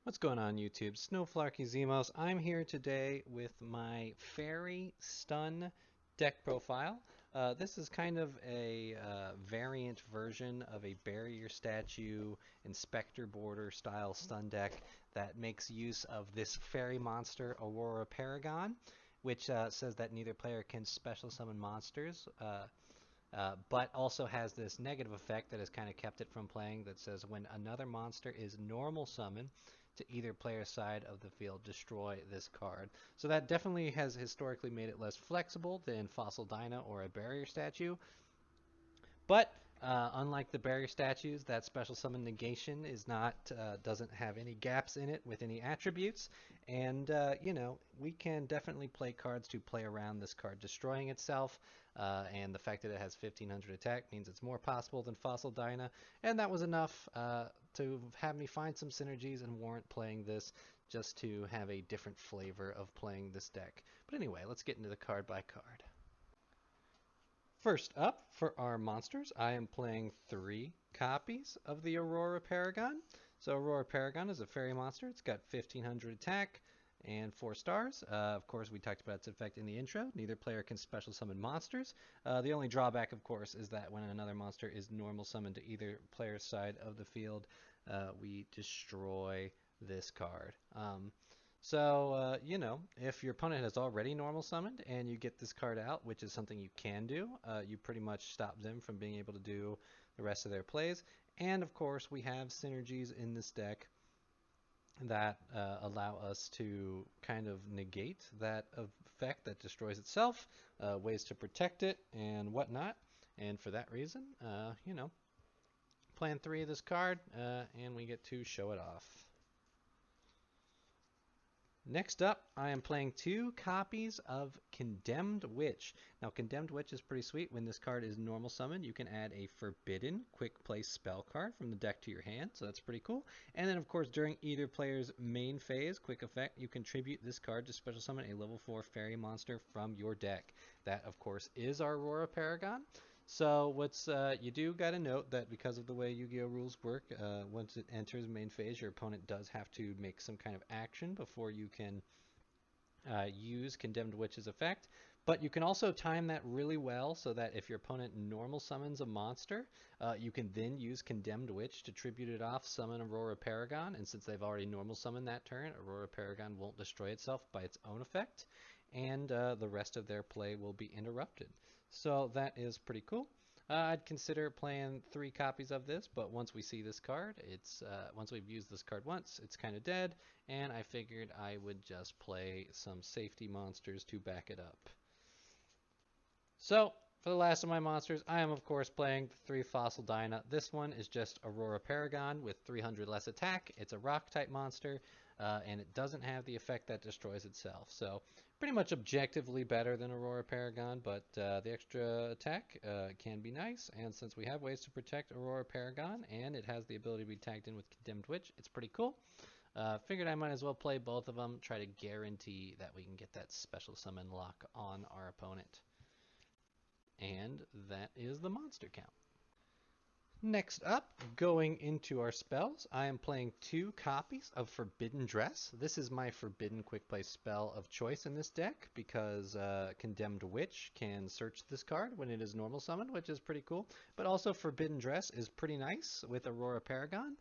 What's going on YouTube? Snowflarky Zemos. I'm here today with my Fairy Stun deck profile. This is kind of a variant version of a Barrier Statue Inspector Border style stun deck that makes use of this fairy monster Aurora Paragon, which says that neither player can special summon monsters. But also has this negative effect that has kind of kept it from playing that says when another monster is normal summon to either player's side of the field, destroy this card. So that definitely has historically made it less flexible than Fossil Dyna or a Barrier Statue. But unlike the barrier statues, that special summon negation is not doesn't have any gaps in it with any attributes, and we can definitely play cards to play around this card destroying itself. And the fact that it has 1500 attack means it's more possible than Fossil Dyna, and that was enough to have me find some synergies and warrant playing this just to have a different flavor of playing this deck. But anyway, let's get into the card by card. First up, for our monsters, I am playing 3 copies of the Aurora Paragon. So Aurora Paragon is a fairy monster. It's got 1500 attack and 4 stars. Of course, we talked about its effect in the intro. Neither player can special summon monsters. The only drawback, of course, is that when another monster is normal summoned to either player's side of the field, we destroy this card. If your opponent has already normal summoned and you get this card out, which is something you can do, you pretty much stop them from being able to do the rest of their plays. And of course, we have synergies in this deck that allow us to kind of negate that effect that destroys itself, ways to protect it, and whatnot. And for that reason, plan 3 of this card, and we get to show it off. Next up, I am playing 2 copies of Condemned Witch. Now, Condemned Witch is pretty sweet. When this card is normal summoned, you can add a Forbidden Quick Play spell card from the deck to your hand, so that's pretty cool. And then, of course, during either player's main phase, quick effect, you contribute this card to special summon a level 4 fairy monster from your deck. That, of course, is our Aurora Paragon. So what's you do got to note that because of the way Yu-Gi-Oh rules work, once it enters main phase, your opponent does have to make some kind of action before you can use Condemned Witch's effect. But you can also time that really well so that if your opponent normal summons a monster, you can then use Condemned Witch to tribute it off, summon Aurora Paragon, and since they've already normal summoned that turn, Aurora Paragon won't destroy itself by its own effect, and the rest of their play will be interrupted. So that is pretty cool. I'd consider playing 3 copies of this, but once we see this card, once we've used this card once, it's kind of dead, and I figured I would just play some safety monsters to back it up. So, for the last of my monsters, I am of course playing 3 Fossil Dyna. This one is just Aurora Paragon with 300 less attack. It's a rock type monster, and it doesn't have the effect that destroys itself. So, pretty much objectively better than Aurora Paragon, but the extra attack can be nice. And since we have ways to protect Aurora Paragon, and it has the ability to be tagged in with Condemned Witch, it's pretty cool. Figured I might as well play both of them, try to guarantee that we can get that special summon lock on our opponent. And that is the monster count. Next up, going into our spells, I am playing 2 copies of Forbidden Dress. This is my Forbidden Quick Play spell of choice in this deck because Condemned Witch can search this card when it is normal summoned, which is pretty cool. But also Forbidden Dress is pretty nice with Aurora Paragon.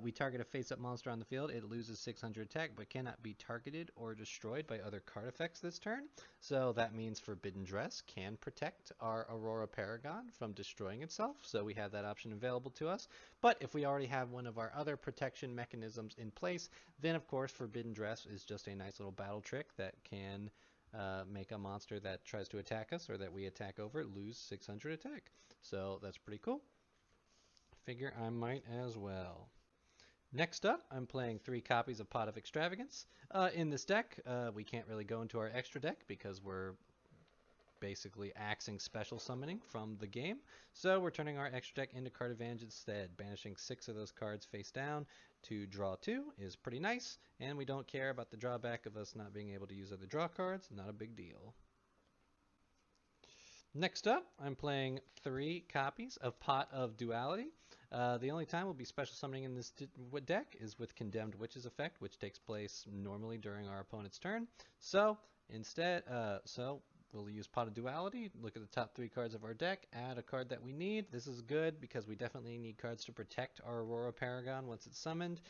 We target a face-up monster on the field. It loses 600 attack, but cannot be targeted or destroyed by other card effects this turn. So that means Forbidden Dress can protect our Aurora Paragon from destroying itself. So we have that option available to us. But if we already have one of our other protection mechanisms in place, then of course Forbidden Dress is just a nice little battle trick that can make a monster that tries to attack us or that we attack over lose 600 attack. So that's pretty cool. Figure I might as well. Next up, I'm playing 3 copies of Pot of Extravagance. In this deck, we can't really go into our extra deck because we're basically axing special summoning from the game. So we're turning our extra deck into card advantage instead. Banishing 6 of those cards face down to draw 2 is pretty nice, and we don't care about the drawback of us not being able to use other draw cards. Not a big deal. Next up, I'm playing 3 copies of Pot of Duality. The only time we'll be special summoning in this deck is with Condemned Witch's effect, which takes place normally during our opponent's turn. So instead, we'll use Pot of Duality, look at the top 3 cards of our deck, add a card that we need. This is good because we definitely need cards to protect our Aurora Paragon once it's summoned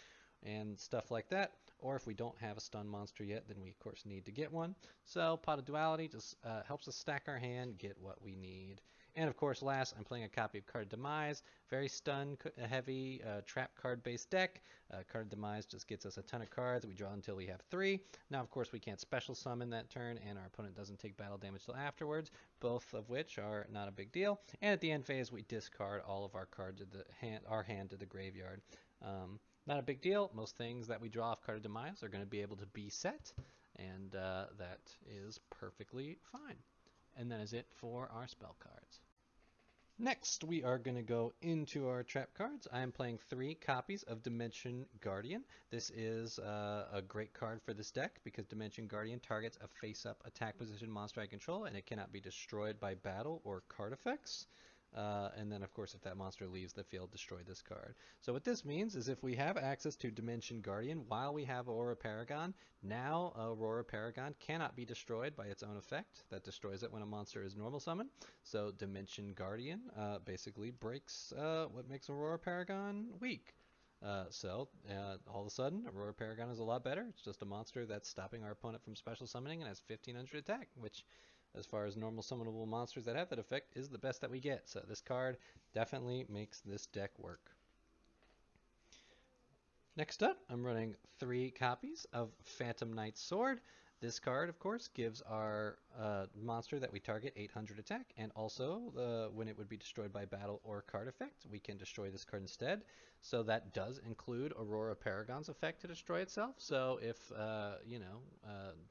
and stuff like that. Or if we don't have a stun monster yet, then we of course need to get one. So Pot of Duality just helps us stack our hand, get what we need. And of course, last, I'm playing a copy of Card of Demise. Very stun-heavy, trap card-based deck. Card of Demise just gets us a ton of cards. We draw until we have 3. Now, of course, we can't special summon that turn, and our opponent doesn't take battle damage till afterwards, both of which are not a big deal. And at the end phase, we discard all of our cards of our hand to the graveyard. Not a big deal. Most things that we draw off Card of Demise are going to be able to be set, and that is perfectly fine. And that is it for our spell cards. Next, we are going to go into our trap cards. I am playing 3 copies of Dimension Guardian. This is a great card for this deck because Dimension Guardian targets a face-up attack position monster I control, and it cannot be destroyed by battle or card effects. And then, of course, if that monster leaves the field, destroy this card. So what this means is if we have access to Dimension Guardian while we have Aurora Paragon, now Aurora Paragon cannot be destroyed by its own effect. That destroys it when a monster is normal summon. So Dimension Guardian basically breaks what makes Aurora Paragon weak. All of a sudden, Aurora Paragon is a lot better. It's just a monster that's stopping our opponent from special summoning and has 1500 attack, which, as far as normal summonable monsters that have that effect, is the best that we get. So this card definitely makes this deck work. Next up, I'm running 3 copies of Phantom Knight's Sword. This card, of course, gives our monster that we target 800 attack, and also when it would be destroyed by battle or card effect, we can destroy this card instead. So that does include Aurora Paragon's effect to destroy itself. So if,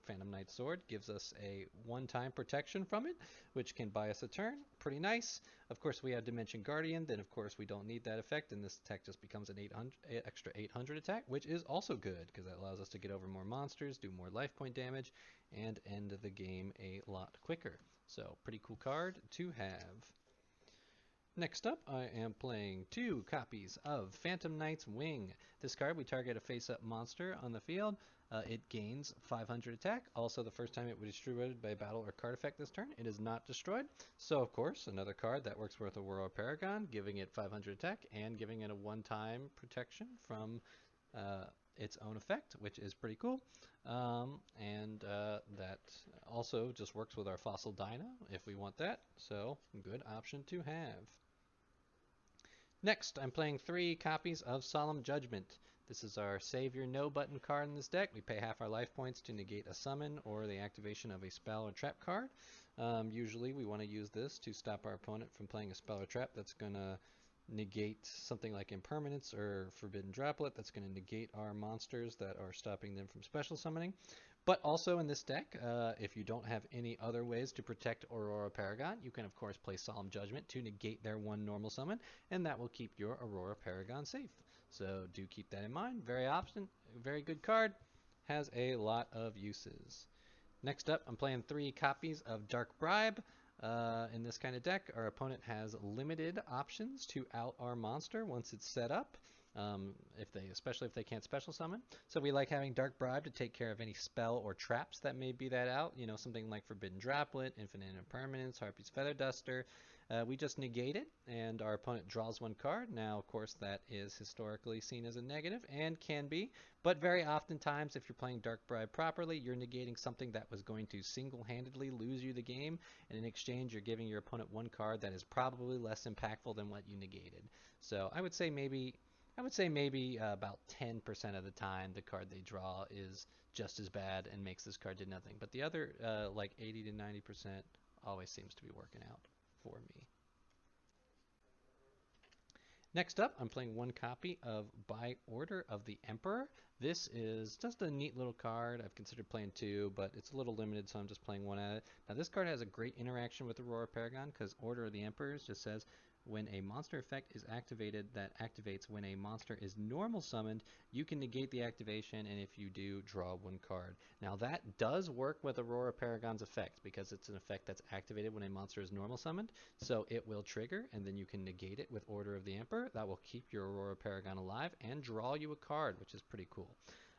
Phantom Knight's Sword gives us a one-time protection from it, which can buy us a turn, pretty nice. Of course, we have Dimension Guardian, then of course we don't need that effect, and this attack just becomes an extra 800 attack, which is also good, because that allows us to get over more monsters, do more life point damage, and end the game a lot quicker. So, pretty cool card to have. Next up, I am playing 2 copies of Phantom Knight's Wing. This card, we target a face-up monster on the field. It gains 500 attack. Also, the first time it was destroyed by battle or card effect this turn, it is not destroyed. So, of course, another card that works with Aurora Paragon, giving it 500 attack and giving it a one-time protection from its own effect, which is pretty cool. That also just works with our Fossil Dyna if we want that. So, good option to have. Next, I'm playing 3 copies of Solemn Judgment. This is our Save Your No button card in this deck. We pay half our life points to negate a summon or the activation of a spell or trap card. Usually we want to use this to stop our opponent from playing a spell or trap that's going to negate something like Impermanence or Forbidden Droplet. That's going to negate our monsters that are stopping them from special summoning. But also in this deck, if you don't have any other ways to protect Aurora Paragon, you can of course play Solemn Judgment to negate their one normal summon, and that will keep your Aurora Paragon safe. So do keep that in mind. Very good card. Has a lot of uses. Next up, I'm playing 3 copies of Dark Bribe. In this kind of deck, our opponent has limited options to out our monster once it's set up. Especially if they can't special summon. So we like having Dark Bribe to take care of any spell or traps that may be that out. You know, something like Forbidden Droplet, Infinite Impermanence, Harpy's Feather Duster. We just negate it, and our opponent draws 1 card. Now, of course, that is historically seen as a negative, and can be. But very oftentimes, if you're playing Dark Bribe properly, you're negating something that was going to single-handedly lose you the game, and in exchange, you're giving your opponent 1 card that is probably less impactful than what you negated. So I would say maybe about 10% of the time the card they draw is just as bad and makes this card do nothing. But the other, like 80 to 90%, always seems to be working out for me. Next up, I'm playing 1 copy of By Order of the Emperor. This is just a neat little card. I've considered playing 2, but it's a little limited, so I'm just playing 1 at it. Now, this card has a great interaction with Aurora Paragon because Order of the Emperor just says, when a monster effect is activated that activates when a monster is normal summoned, you can negate the activation, and if you do, draw one card. Now that does work with Aurora Paragon's effect, because it's an effect that's activated when a monster is normal summoned, so it will trigger, and then you can negate it with Order of the Emperor. That will keep your Aurora Paragon alive and draw you a card, which is pretty cool.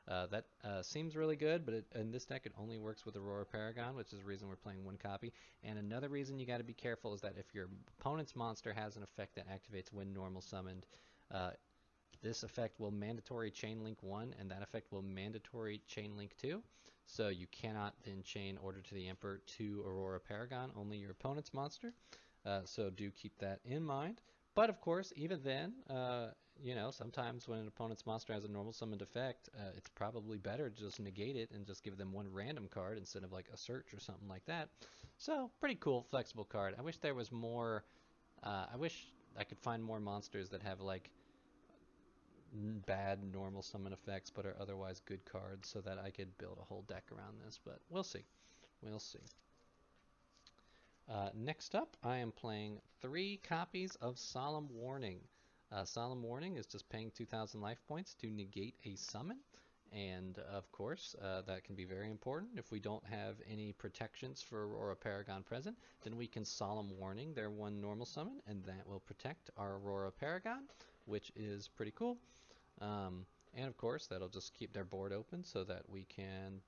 That seems really good, but in this deck it only works with Aurora Paragon, which is the reason we're playing one copy. And another reason you got to be careful is that if your opponent's monster has an effect that activates when normal summoned, this effect will mandatory chain link 1, and that effect will mandatory chain link 2. So you cannot then chain Order to the Emperor to Aurora Paragon, only your opponent's monster. So do keep that in mind. But of course, even then, you know, sometimes when an opponent's monster has a normal summoned effect, it's probably better to just negate it and just give them one random card instead of like a search or something like that. So pretty cool, flexible card. I wish there was more. I wish I could find more monsters that have like bad normal summon effects but are otherwise good cards, so that I could build a whole deck around this. But we'll see. We'll see. Next up, I am playing 3 copies of Solemn Warning. Solemn Warning is just paying 2,000 life points to negate a summon, and of course, that can be very important. If we don't have any protections for Aurora Paragon present, then we can Solemn Warning their one normal summon, and that will protect our Aurora Paragon, which is pretty cool. And of course, that'll just keep their board open so that we can,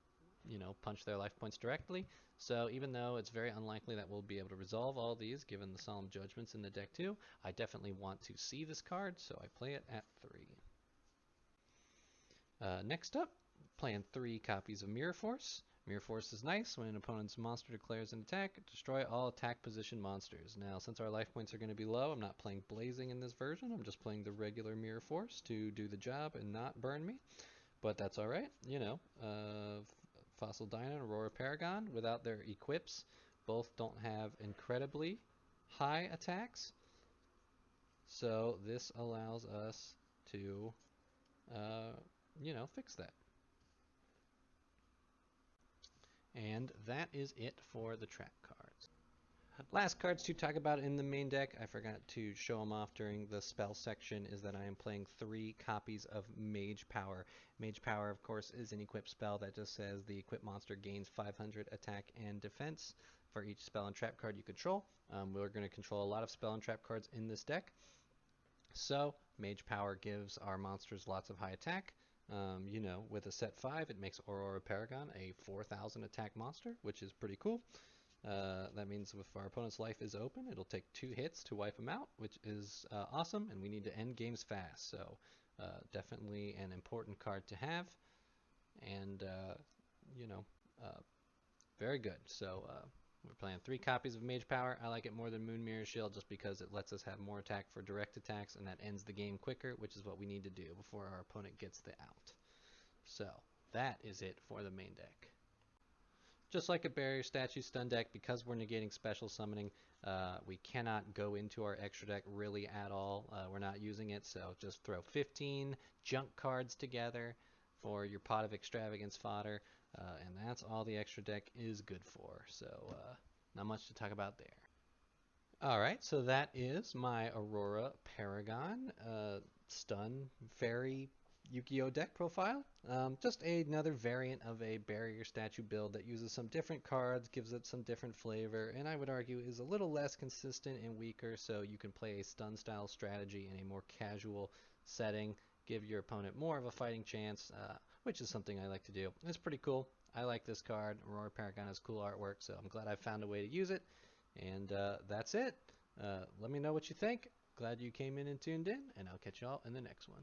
you know, punch their life points directly. So even though it's very unlikely that we'll be able to resolve all these given the Solemn Judgments in the deck too, I definitely want to see this card, so I play it at 3. Next up, playing 3 copies of Mirror Force. Mirror Force is nice. When an opponent's monster declares an attack, destroy all attack position monsters. Now, since our life points are going to be low, I'm not playing Blazing in this version. I'm just playing the regular Mirror Force to do the job and not burn me. But that's alright, you know. Fossil Dyna and Aurora Paragon, without their equips, both don't have incredibly high attacks. So this allows us to, you know, fix that. And that is it for the trap cards. Last cards to talk about in the main deck, I forgot to show them off during the spell section, is that I am playing 3 copies of Mage Power. Mage Power, of course, is an equipped spell that just says the equipped monster gains 500 attack and defense for each spell and trap card you control. We're going to control a lot of spell and trap cards in this deck. So Mage Power gives our monsters lots of high attack. You know, with a set 5, it makes Aurora Paragon a 4,000 attack monster, which is pretty cool. That means if our opponent's life is open, it'll take 2 hits to wipe them out, which is awesome, and we need to end games fast. So definitely an important card to have, and you know, very good. So we're playing 3 copies of Mage Power. I like it more than Moon Mirror Shield just because it lets us have more attack for direct attacks, and that ends the game quicker, which is what we need to do before our opponent gets the out. So that is it for the main deck. Just like a Barrier Statue stun deck, because we're negating special summoning, we cannot go into our extra deck really at all. We're not using it, so just throw 15 junk cards together for your pot of extravagance fodder, and that's all the extra deck is good for. So not much to talk about there. Alright, so that is my Aurora Paragon stun fairy Yugioh deck profile. Just another variant of a Barrier Statue build that uses some different cards, gives it some different flavor, and I would argue is a little less consistent and weaker, so you can play a stun style strategy in a more casual setting, give your opponent more of a fighting chance, which is something I like to do. It's pretty cool. I like this card. Aurora Paragon has cool artwork, so I'm glad I found a way to use it. And that's it. Let me know what you think. Glad you came in and tuned in, and I'll catch y'all in the next one.